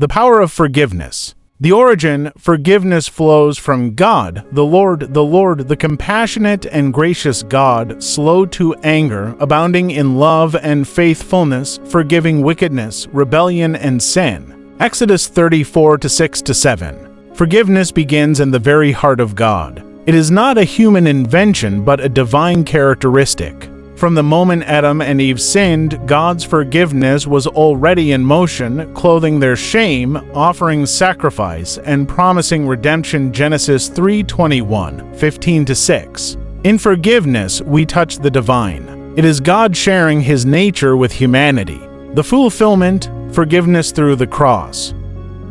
The power of forgiveness. The origin, forgiveness flows from God, the Lord, the compassionate and gracious God, slow to anger, abounding in love and faithfulness, forgiving wickedness, rebellion, and sin. Exodus 34, 6-7. Forgiveness begins in the very heart of God. It is not a human invention, but a divine characteristic. From the moment Adam and Eve sinned, God's forgiveness was already in motion, clothing their shame, offering sacrifice, and promising redemption. Genesis 3:21, 15-6. In forgiveness, we touch the divine. It is God sharing His nature with humanity. The fulfillment, forgiveness through the cross.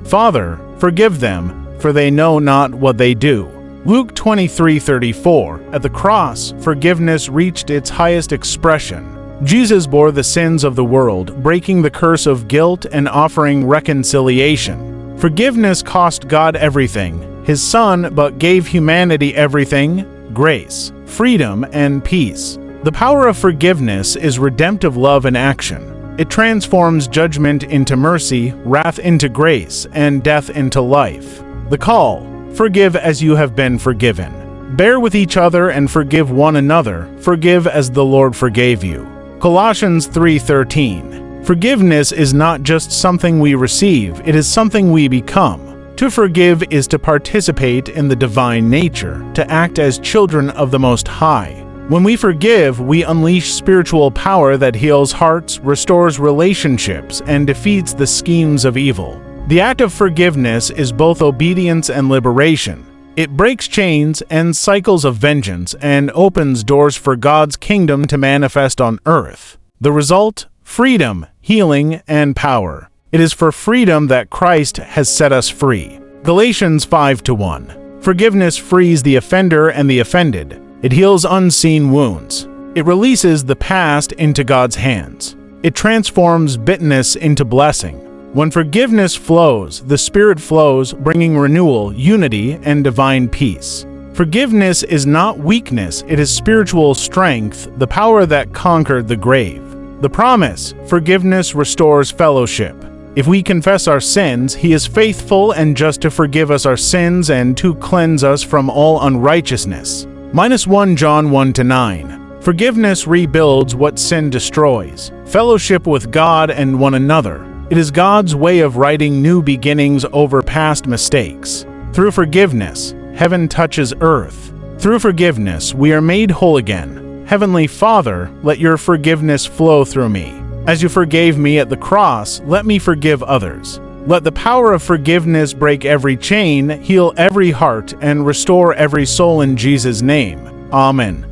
Father, forgive them, for they know not what they do. Luke 23:34. At the cross, forgiveness reached its highest expression. Jesus bore the sins of the world, breaking the curse of guilt and offering reconciliation. Forgiveness cost God everything, His Son, but gave humanity everything: grace, freedom, and peace. The power of forgiveness is redemptive love in action. It transforms judgment into mercy, wrath into grace, and death into life. The call: forgive as you have been forgiven. Bear with each other and forgive one another. Forgive as the Lord forgave you. Colossians 3:13. Forgiveness is not just something we receive, it is something we become. To forgive is to participate in the divine nature, to act as children of the Most High. When we forgive, we unleash spiritual power that heals hearts, restores relationships, and defeats the schemes of evil. The act of forgiveness is both obedience and liberation. It breaks chains and cycles of vengeance and opens doors for God's kingdom to manifest on earth. The result? Freedom, healing, and power. It is for freedom that Christ has set us free. Galatians 5:1. Forgiveness frees the offender and the offended. It heals unseen wounds. It releases the past into God's hands. It transforms bitterness into blessing. When forgiveness flows, the Spirit flows, bringing renewal, unity, and divine peace. Forgiveness is not weakness, it is spiritual strength, the power that conquered the grave. The promise: forgiveness restores fellowship. If we confess our sins, He is faithful and just to forgive us our sins and to cleanse us from all unrighteousness. -1 John 1-9. Forgiveness rebuilds what sin destroys. Fellowship with God and one another. It is God's way of writing new beginnings over past mistakes. Through forgiveness, heaven touches earth. Through forgiveness, we are made whole again. Heavenly Father, let your forgiveness flow through me. As you forgave me at the cross, let me forgive others. Let the power of forgiveness break every chain, heal every heart, and restore every soul in Jesus' name. Amen.